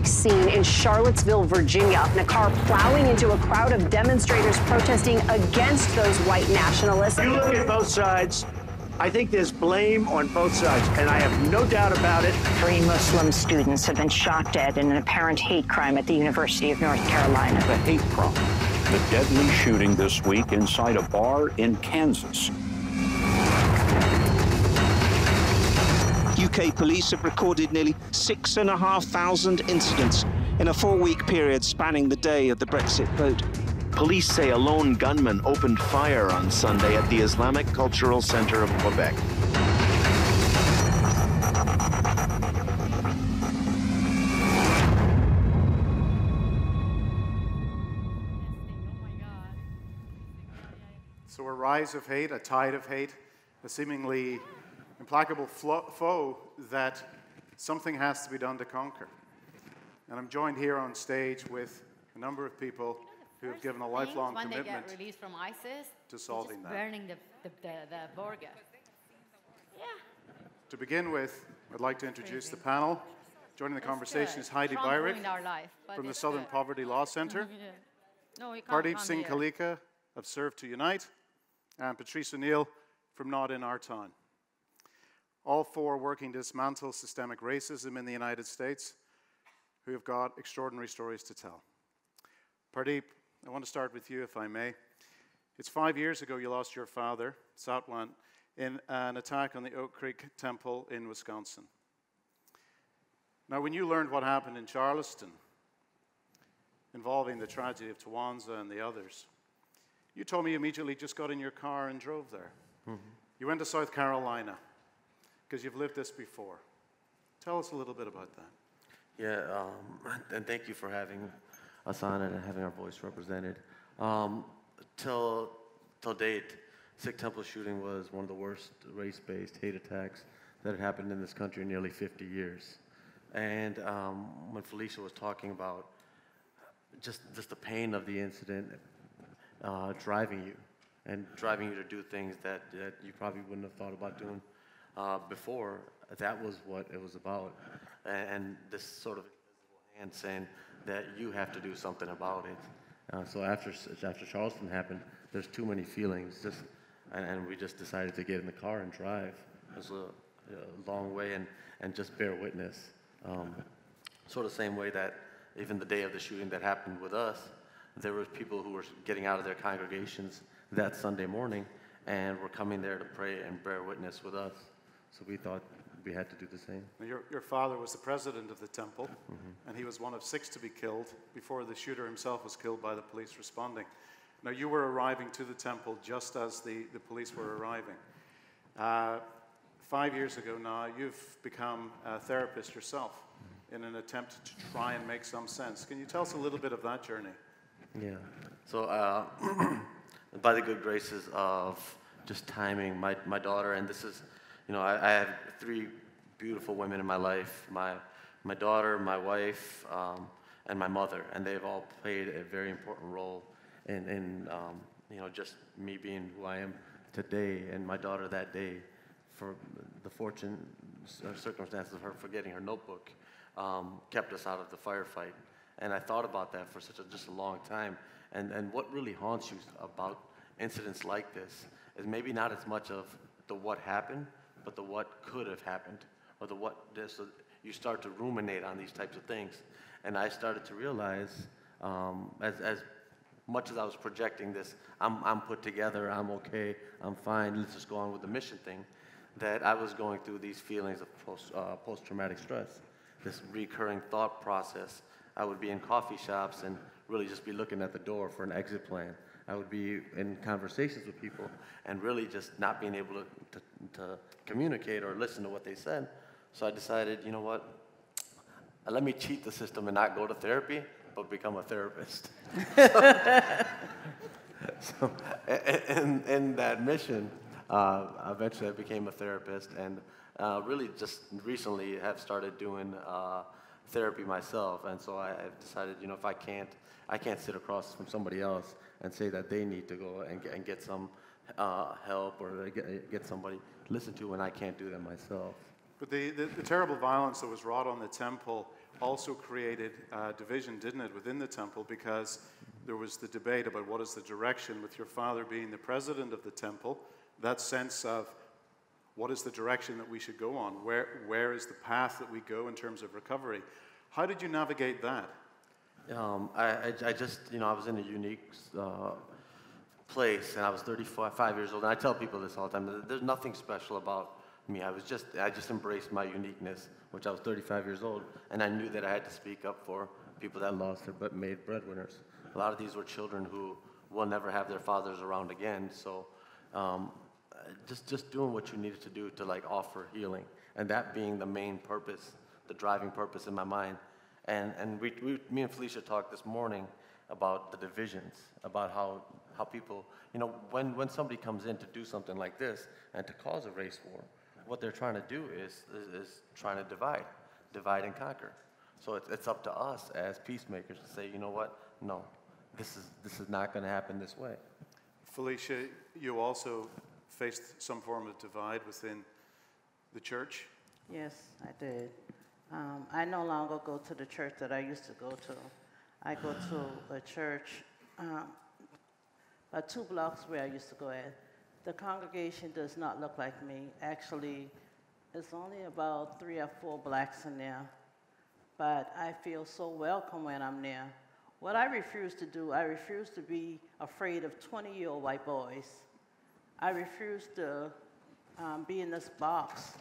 Scene in Charlottesville, Virginia, in a car plowing into a crowd of demonstrators protesting against those white nationalists. You look at both sides, I think there's blame on both sides, and I have no doubt about it. 3 Muslim students have been shot dead in an apparent hate crime at the University of North Carolina. The hate crime, the deadly shooting this week inside a bar in Kansas. UK police have recorded nearly 6,500 incidents in a 4-week period spanning the day of the Brexit vote. Police say a lone gunman opened fire on Sunday at the Islamic Cultural Center of Quebec. So a rise of hate, a tide of hate, a seemingly implacable foe that something has to be done to conquer. And I'm joined here on stage with a number of people who have given a lifelong commitment when they get released from ISIS, to solving that. Burning the burger. Yeah. To begin with, I'd like to introduce the panel. Joining the conversation is Heidi Beirich from the Southern Poverty Law Center. Pardeep Singh Kaleka of Serve to Unite, and Patrice O'Neill from Not in Our Town. All 4 working to dismantle systemic racism in the United States, who have got extraordinary stories to tell. Pardeep, I want to start with you, if I may. It's 5 years ago you lost your father, Satwan, in an attack on the Oak Creek Temple in Wisconsin. Now, when you learned what happened in Charleston, involving the tragedy of Tawanza and the others, you told me you immediately just got in your car and drove there. Mm-hmm. You went to South Carolina, because you've lived this before. Tell us a little bit about that. Yeah, and thank you for having us on and having our voice represented. Till date, Sikh temple shooting was one of the worst race-based hate attacks that had happened in this country in nearly 50 years. And when Felicia was talking about just the pain of the incident driving you to do things that you probably wouldn't have thought about doing before, that was what it was about. And this sort of invisible hand saying that you have to do something about it. So after Charleston happened, there's too many feelings, and we just decided to get in the car and drive. It was a long way and just bear witness. Sort of the same way that even the day of the shooting that happened with us, there were people who were getting out of their congregations that Sunday morning and were coming there to pray and bear witness with us. So we thought we had to do the same. Now your father was the president of the temple, mm-hmm. and he was one of 6 to be killed before the shooter himself was killed by the police responding. Now you were arriving to the temple just as the police were arriving. 5 years ago now, you've become a therapist yourself in an attempt to try and make some sense. Can you tell us a little bit of that journey? Yeah. So by the good graces of just timing, my daughter, and this is, I have 3 beautiful women in my life, my daughter, my wife, and my mother, and they've all played a very important role in just me being who I am today, and my daughter that day, for the circumstances of her forgetting her notebook, kept us out of the firefight. And I thought about that for just a long time. And what really haunts you about incidents like this is maybe not as much of the what happened, but the what could have happened, or the what this. So you start to ruminate on these types of things. And I started to realize, as much as I was projecting this, I'm put together, I'm okay, I'm fine, let's just go on with the mission thing, that I was going through these feelings of post-traumatic stress. this recurring thought process. I would be in coffee shops and really just be looking at the door for an exit plan. I would be in conversations with people and really just not being able to communicate or listen to what they said. So I decided, you know what, let me cheat the system and not go to therapy, but become a therapist. So in that mission, eventually I became a therapist, and really just recently have started doing therapy myself. And so I've decided, you know, if I can't sit across from somebody else and say that they need to go and get some help or get somebody to listen to when I can't do that myself. But the terrible violence that was wrought on the temple also created division, didn't it, within the temple, because there was the debate about what is the direction, with your father being the president of the temple, that sense of what is the direction that we should go on, where is the path that we go in terms of recovery. How did you navigate that? I just, you know, I was in a unique place, and I was 35 years old, and I tell people this all the time, there's nothing special about me. I just embraced my uniqueness, which I was 35 years old, and I knew that I had to speak up for people that lost their but made breadwinners. A lot of these were children who will never have their fathers around again, so just doing what you needed to do to like offer healing, and that being the main purpose, the driving purpose in my mind. And me and Felicia talked this morning about the divisions, about how people, you know, when somebody comes in to do something like this and to cause a race war, what they're trying to do is trying to divide and conquer. So it's up to us as peacemakers to say, you know what, no, this is not going to happen this way. Felicia, you also faced some form of divide within the church? Yes, I did. I no longer go to the church that I used to go to. I go to a church about 2 blocks where I used to go at. The congregation does not look like me. Actually, it's only about 3 or 4 blacks in there, but I feel so welcome when I'm there. What I refuse to do, I refuse to be afraid of 20-year-old white boys. I refuse to be in this box.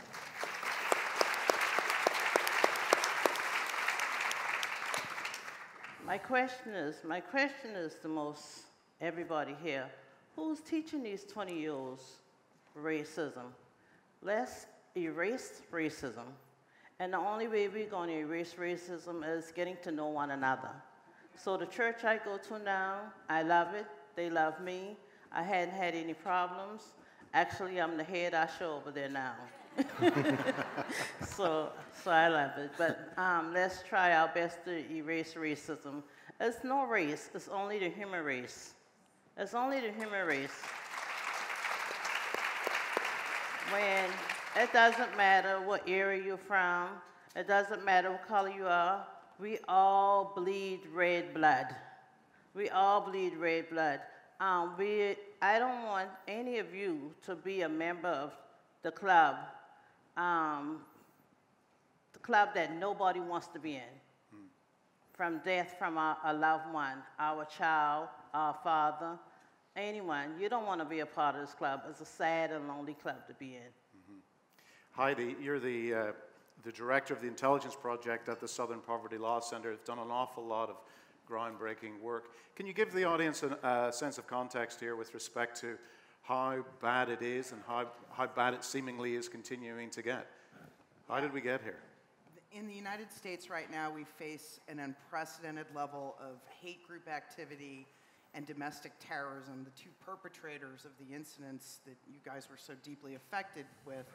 My question is the most everybody here. Who's teaching these 20-year-olds racism? Let's erase racism. And the only way we're going to erase racism is getting to know one another. So the church I go to now, I love it. They love me. I hadn't had any problems. Actually, I'm the head usher over there now. So I love it. But let's try our best to erase racism. It's no race. It's only the human race. It's only the human race. When it doesn't matter what area you're from, it doesn't matter what color you are, we all bleed red blood. We all bleed red blood. I don't want any of you to be a member of the club that nobody wants to be in. From death from a loved one, our child, our father, anyone. You don't want to be a part of this club. It's a sad and lonely club to be in. Heidi, you're the director of the Intelligence Project at the Southern Poverty Law Center. You've done an awful lot of groundbreaking work. Can you give the audience a sense of context here with respect to how bad it is and how bad it seemingly is continuing to get? How did we get here? In the United States right now, we face an unprecedented level of hate group activity and domestic terrorism. The 2 perpetrators of the incidents that you guys were so deeply affected with,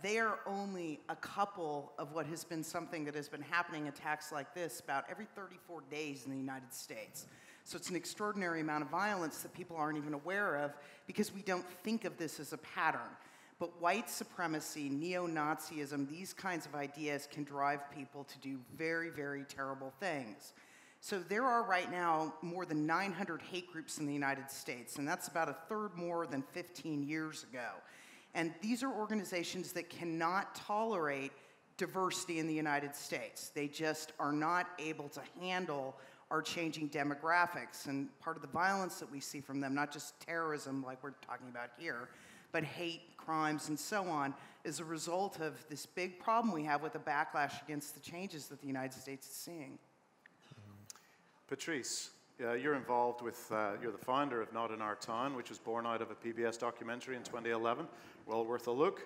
they are only a couple of what has been something that has been happening, attacks like this, about every 34 days in the United States. So it's an extraordinary amount of violence that people aren't even aware of because we don't think of this as a pattern. But white supremacy, neo-Nazism, these kinds of ideas can drive people to do very, very terrible things. So there are right now more than 900 hate groups in the United States, and that's about a third more than 15 years ago. And these are organizations that cannot tolerate diversity in the United States. They just are not able to handle our changing demographics. And part of the violence that we see from them, not just terrorism like we're talking about here, but hate crimes and so on, is a result of this big problem we have with the backlash against the changes that the United States is seeing. Patrice, you're involved with, you're the founder of Not in Our Town, which was born out of a PBS documentary in 2011, well worth a look.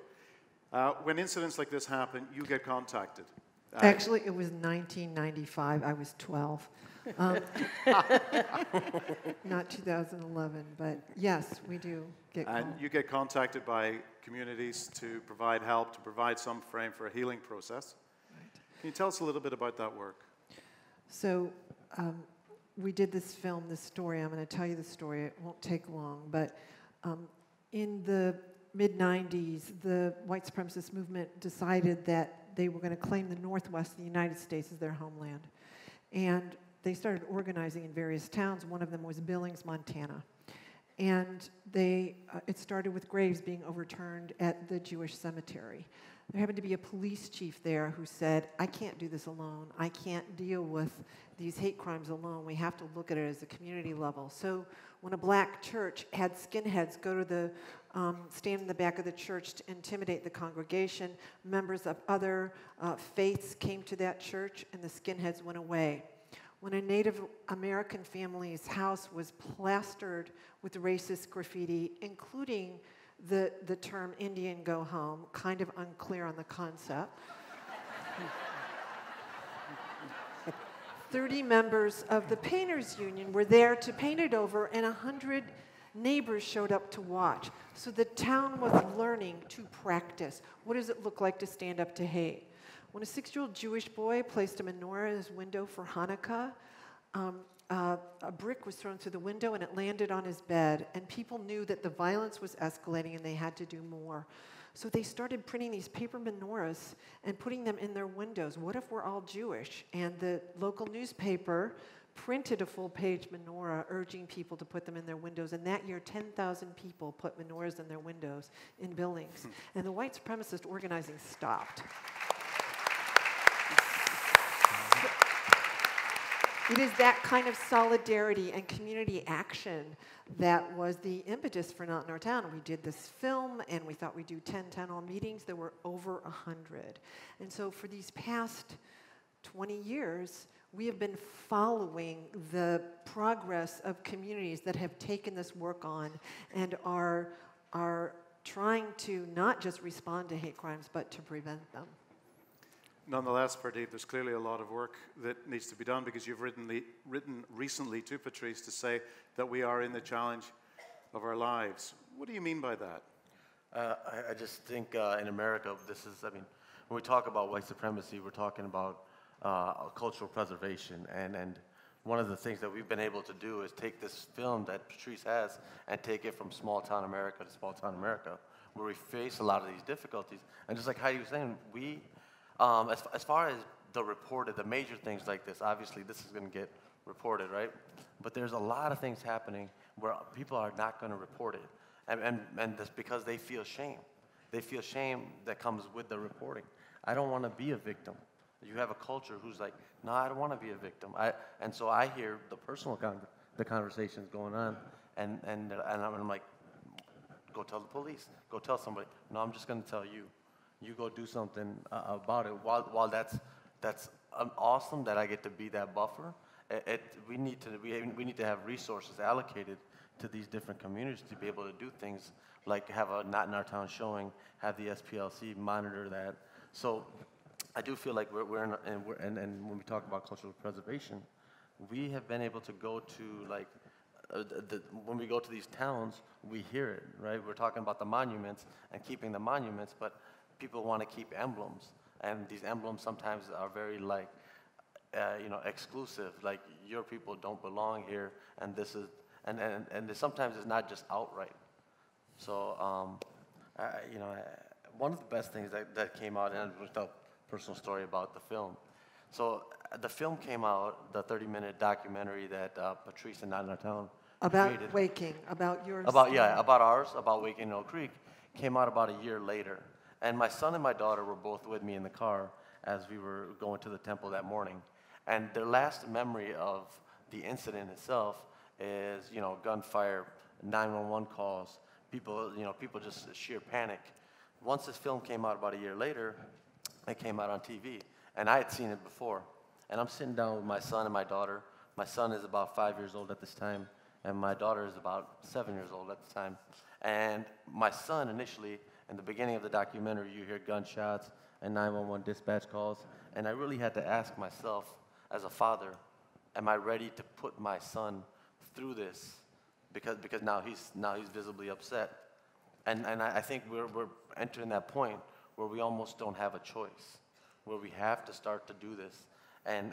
When incidents like this happen, you get contacted. Actually, it was 1995. I was 12. Not 2011, but yes, we do get And you get contacted by communities to provide help, to provide some frame for a healing process. Right. Can you tell us a little bit about that work? So we did this film, this story. I'm going to tell you the story. It won't take long, but in the mid-90s, the white supremacist movement decided that they were going to claim the Northwest of the United States as their homeland. And they started organizing in various towns. One of them was Billings, Montana. And it started with graves being overturned at the Jewish cemetery. There happened to be a police chief there who said, I can't do this alone. I can't deal with these hate crimes alone. We have to look at it as a community level. So when a black church had skinheads go to the stand in the back of the church to intimidate the congregation, members of other faiths came to that church and the skinheads went away. When a Native American family's house was plastered with racist graffiti, including the term Indian go home, kind of unclear on the concept. 30 members of the painters union were there to paint it over, and 100 neighbors showed up to watch. So the town was learning to practice. What does it look like to stand up to hate? When a 6-year-old Jewish boy placed a menorah in his window for Hanukkah, a brick was thrown through the window and it landed on his bed, and people knew that the violence was escalating and they had to do more. So they started printing these paper menorahs and putting them in their windows. What if we're all Jewish? And the local newspaper printed a full-page menorah urging people to put them in their windows. And that year, 10,000 people put menorahs in their windows in Billings. And the white supremacist organizing stopped. It is that kind of solidarity and community action that was the impetus for Not in Our Town. We did this film, and we thought we'd do 10 town hall meetings. There were over 100. And so for these past 20 years, we have been following the progress of communities that have taken this work on and are trying to not just respond to hate crimes, but to prevent them. Nonetheless, Pardeep, there's clearly a lot of work that needs to be done, because you've written recently to Patrice to say that we are in the challenge of our lives. What do you mean by that? I just think in America, when we talk about white supremacy, we're talking about cultural preservation. And one of the things that we've been able to do is take this film that Patrice has and take it from small town America to small town America, where we face a lot of these difficulties. And just like Heidi was saying, we as far as the major things like this, obviously this is going to get reported, right? But there's a lot of things happening where people are not going to report it. And that's because they feel shame. They feel shame that comes with the reporting. I don't want to be a victim. You have a culture who's like, no, I don't want to be a victim. And so I hear the personal the conversations going on, and I'm like, go tell the police. Go tell somebody. No, I'm just going to tell you. You go do something about it. While that's awesome that I get to be that buffer, we need to have resources allocated to these different communities to be able to do things like have a Not in Our Town showing, have the SPLC monitor that. So I do feel like and when we talk about cultural preservation, we have been able to go to when we go to these towns, we hear it, right? We're talking about the monuments and keeping the monuments, but people want to keep emblems, and these emblems sometimes are very exclusive. Like, your people don't belong here, and this is, and sometimes it's not just outright. So, one of the best things that came out, and I'm going to tell a personal story about the film. So the film came out, the 30-minute documentary that Patrice and Not in Our Town created. Waking, about yours. About ours, about Waking in Oak Creek, came out about a year later. And my son and my daughter were both with me in the car as we were going to the temple that morning. And their last memory of the incident itself is, gunfire, 911 calls, people, people just sheer panic. Once this film came out about a year later, it came out on TV, and I had seen it before. And I'm sitting down with my son and my daughter. My son is about 5 years old at this time, and my daughter is about 7 years old at the time. And my son initially, in the beginning of the documentary, you hear gunshots and 911 dispatch calls, and I really had to ask myself, as a father, am I ready to put my son through this? Because now he's visibly upset. And I think we're entering that point where we almost don't have a choice, where we have to start to do this. And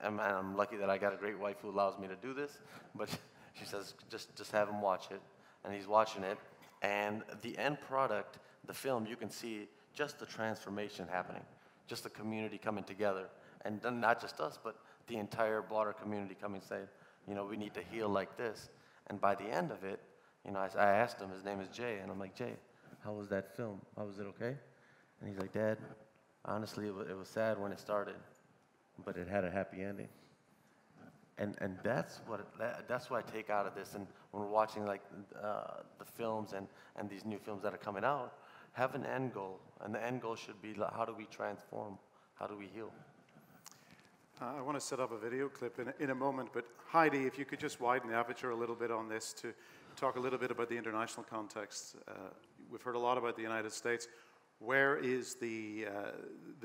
I'm lucky that I got a great wife who allows me to do this, but she says, just have him watch it. And he's watching it. And the end product, the film, you can see just the transformation happening, just the community coming together. And then not just us, but the entire broader community coming saying, we need to heal like this. And by the end of it, I asked him, his name is Jay, and I'm like, Jay, how was that film? How was it okay? And he's like, Dad, honestly, it was sad when it started, but it had a happy ending. And that's what I take out of this. And when we're watching the films and these new films that are coming out, have an end goal. And the end goal should be, how do we transform? How do we heal? I want to set up a video clip in a moment, but Heidi, if you could just widen the aperture a little bit on this to talk a little bit about the international context. We've heard a lot about the United States. Where is the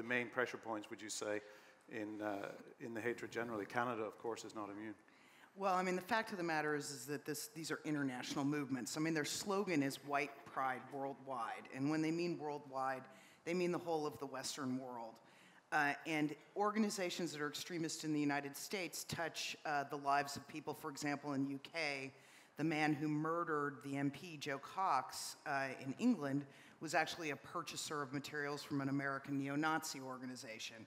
main pressure points, would you say, in the hatred generally? Canada, of course, is not immune. Well, I mean, the fact of the matter is that these are international movements. I mean, their slogan is white pride worldwide. And when they mean worldwide, they mean the whole of the Western world. And organizations that are extremist in the United States touch the lives of people. For example, in the UK, the man who murdered the MP, Joe Cox, in England, was actually a purchaser of materials from an American neo-Nazi organization.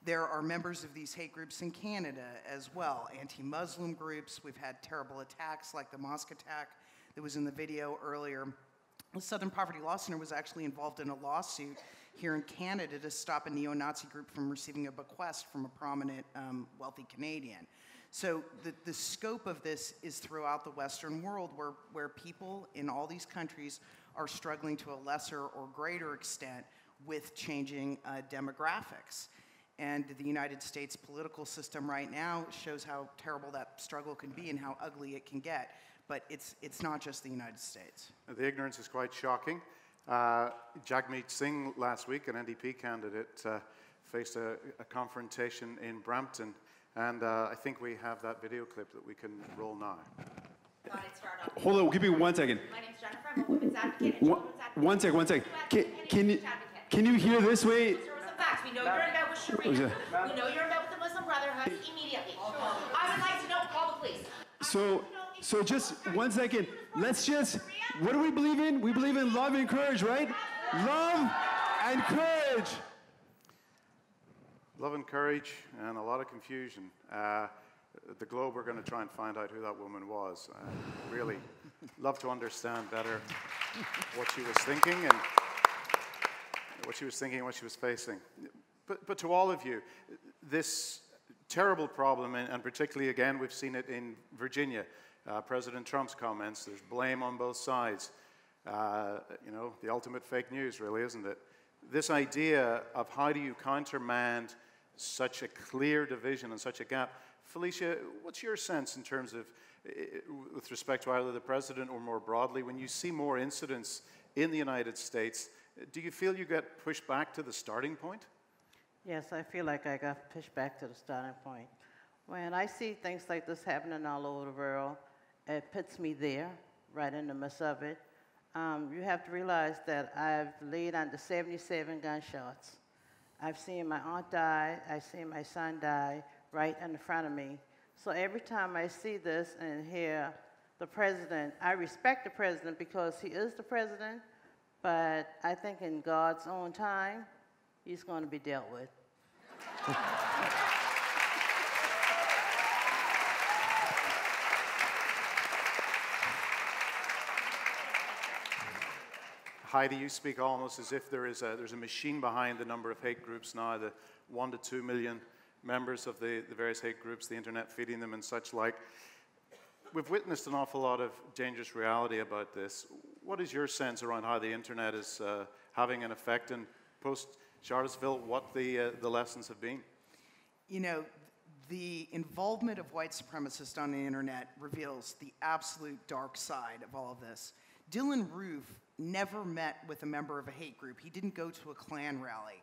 There are members of these hate groups in Canada as well, anti-Muslim groups. We've had terrible attacks like the mosque attack that was in the video earlier. The Southern Poverty Law Center was actually involved in a lawsuit here in Canada to stop a neo-Nazi group from receiving a bequest from a prominent wealthy Canadian. So the scope of this is throughout the Western world where people in all these countries are struggling to a lesser or greater extent with changing demographics. And the United States political system right now shows how terrible that struggle can be and how ugly it can get. But it's not just the United States. The ignorance is quite shocking. Jagmeet Singh last week, an NDP candidate, faced a confrontation in Brampton. And I think we have that video clip that we can roll now. Hold on, give me 1 second. My name's Jennifer, I'm a women's advocate. One second. Can you hear this way? Some facts. We know you're in bed with Sharia. We know you're in bed with the Muslim Brotherhood immediately. I would like to know, call the police. So just 1 second. Let's just, what do we believe in? We believe in love and courage, right? Love and courage. Love and courage and a lot of confusion. The Globe, we're going to try and find out who that woman was. Really love to understand better what she was thinking and what she was facing. But to all of you, this terrible problem, and particularly again, we've seen it in Virginia. President Trump's comments, there's blame on both sides. The ultimate fake news, really, isn't it? This idea of how do you countermand such a clear division and such a gap. Felicia, what's your sense in terms of, with respect to either the president or more broadly, when you see more incidents in the United States, do you feel you get pushed back to the starting point? Yes, I feel like I got pushed back to the starting point. When I see things like this happening all over the world, it puts me there, right in the midst of it. You have to realize that I've laid under 77 gunshots. I've seen my aunt die, I've seen my son die right in front of me. So every time I see this and hear the president, I respect the president because he is the president, but I think in God's own time, he's going to be dealt with. Heidi, you speak almost as if there's a machine behind the number of hate groups now, the 1 to 2 million members of the various hate groups, the internet feeding them and such like. we've witnessed an awful lot of dangerous reality about this. What is your sense around how the internet is having an effect, and post-Charlottesville, what the lessons have been? You know, the involvement of white supremacists on the internet reveals the absolute dark side of all of this. Dylan Roof never met with a member of a hate group. He didn't go to a Klan rally.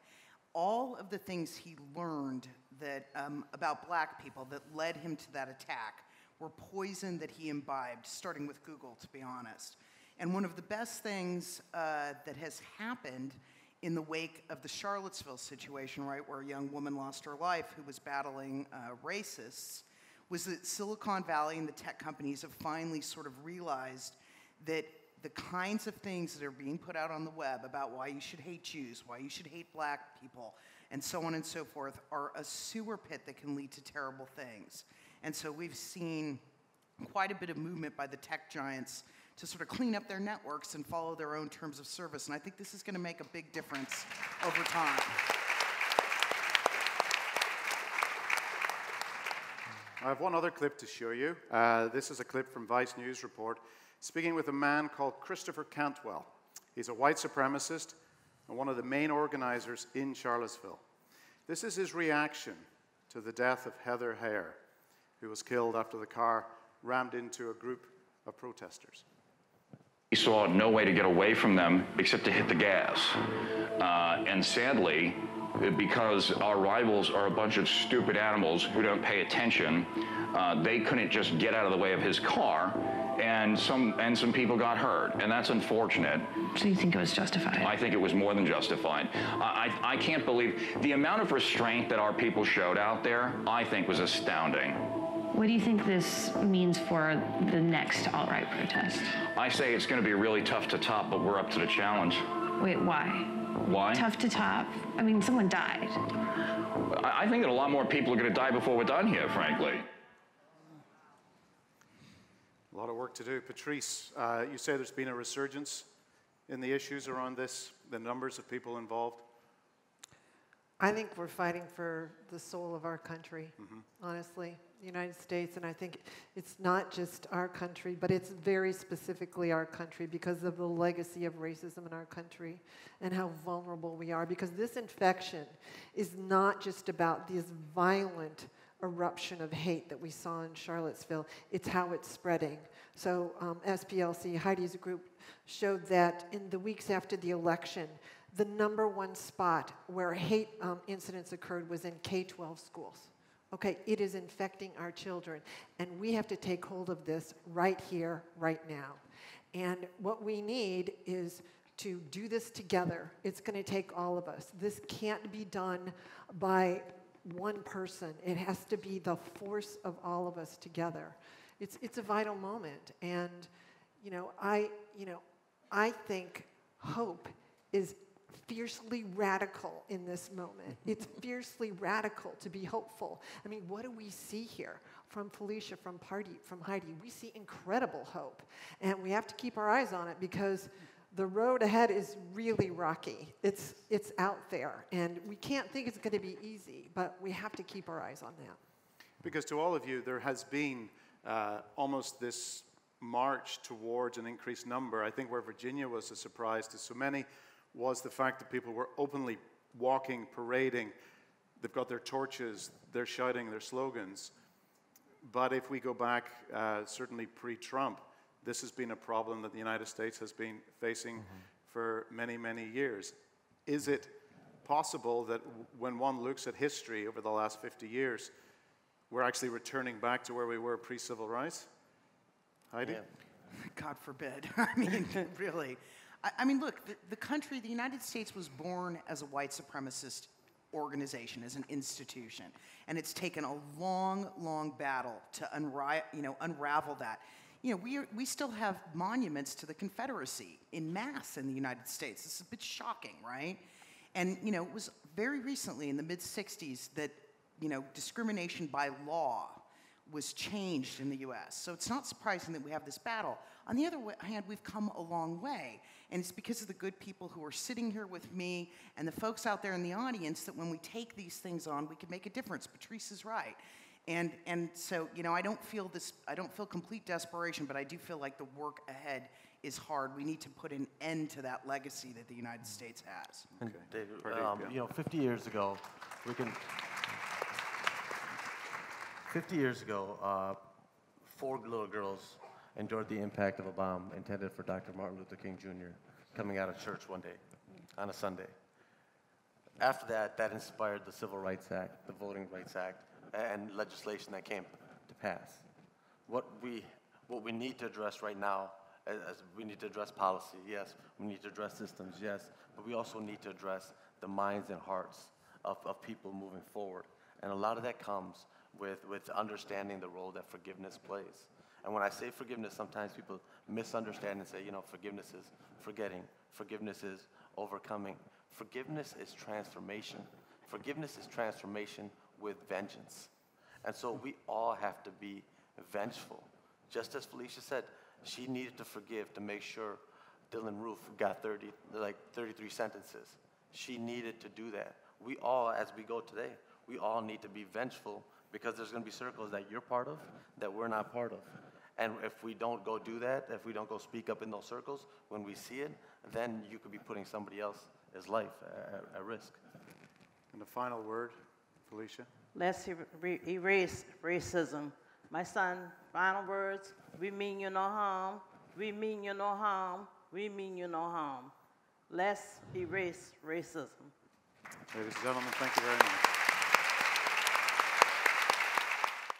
All of the things he learned that, about black people that led him to that attack were poison that he imbibed, starting with Google, to be honest. And one of the best things that has happened in the wake of the Charlottesville situation, right, where a young woman lost her life who was battling racists, was that Silicon Valley and the tech companies have finally sort of realized that the kinds of things that are being put out on the web about why you should hate Jews, why you should hate black people, and so on and so forth, are a sewer pit that can lead to terrible things. And so we've seen quite a bit of movement by the tech giants to sort of clean up their networks and follow their own terms of service. And I think this is going to make a big difference over time. I have one other clip to show you. This is a clip from Vice News Report, speaking with a man called Christopher Cantwell. He's a white supremacist and one of the main organizers in Charlottesville. This is his reaction to the death of Heather Hare, who was killed after the car rammed into a group of protesters. We saw no way to get away from them except to hit the gas. And sadly, because our rivals are a bunch of stupid animals who don't pay attention, they couldn't just get out of the way of his car, and some people got hurt, and that's unfortunate. So you think it was justified? I think it was more than justified. I can't believe the amount of restraint that our people showed out there, I think was astounding. What do you think this means for the next alt-right protest? I say it's going to be really tough to top, but we're up to the challenge. Wait, why? Why? Tough to top? I mean, someone died. I think that a lot more people are going to die before we're done here, frankly. A lot of work to do. Patrice, you say there's been a resurgence in the issues around this, the numbers of people involved? I think we're fighting for the soul of our country, honestly, the United States. And I think it's not just our country, but it's very specifically our country because of the legacy of racism in our country and how vulnerable we are. Because this infection is not just about this violent eruption of hate that we saw in Charlottesville. It's how it's spreading. So SPLC, Heidi's group, showed that in the weeks after the election, the #1 spot where hate incidents occurred was in K-12 schools. Okay, it is infecting our children, and we have to take hold of this right here, right now. And what we need is to do this together. It's going to take all of us. This can't be done by one person. It has to be the force of all of us together. It's a vital moment, and I think hope is fiercely radical in this moment. It's fiercely radical to be hopeful. I mean, what do we see here from Felicia, from Pardeep, from Heidi? We see incredible hope, and we have to keep our eyes on it because the road ahead is really rocky. It's out there, and we can't think it's going to be easy, but we have to keep our eyes on that. Because to all of you, there has been almost this march towards an increased number. I think where Virginia was a surprise to so many was the fact that people were openly walking, parading. They've got their torches, they're shouting their slogans. But if we go back, certainly pre-Trump, this has been a problem that the United States has been facing for many, many years. Is it possible that when one looks at history over the last 50 years, we're actually returning back to where we were pre-civil rights? Heidi? Yeah. God forbid. I mean, really. I mean, look, the country, the United States was born as a white supremacist organization, as an institution. And it's taken a long, long battle to unravel that. You know, we still have monuments to the Confederacy in mass in the United States. This is a bit shocking, right? And, you know, it was very recently in the mid-'60s that, you know, discrimination by law was changed in the US. So it's not surprising that we have this battle. On the other hand, we've come a long way. And it's because of the good people who are sitting here with me and the folks out there in the audience that when we take these things on, we can make a difference. Patrice is right. And so, you know, I don't feel complete desperation, but I do feel like the work ahead is hard. We need to put an end to that legacy that the United States has. And David, you know, 50 years ago, 50 years ago, 4 little girls endured the impact of a bomb intended for Dr. Martin Luther King Jr. coming out of church one day, on a Sunday. After that, that inspired the Civil Rights Act, the Voting Rights Act, and legislation that came to pass. What we need to address right now, as we need to address policy, yes. We need to address systems, yes. But we also need to address the minds and hearts of people moving forward. And a lot of that comes with understanding the role that forgiveness plays. And when I say forgiveness, sometimes people misunderstand and say, you know, forgiveness is forgetting. Forgiveness is overcoming. Forgiveness is transformation. Forgiveness is transformation with vengeance. And so we all have to be vengeful. Just as Felicia said, she needed to forgive to make sure Dylan Roof got 33 sentences. She needed to do that. We all, as we go today, we all need to be vengeful because there's going to be circles that you're part of that we're not part of. And if we don't go do that, if we don't go speak up in those circles, when we see it, then you could be putting somebody else's life at risk. And the final word, Felicia? Let's erase racism. My son, final words, we mean you no harm, we mean you no harm, we mean you no harm. Let's erase racism. Ladies and gentlemen, thank you very much.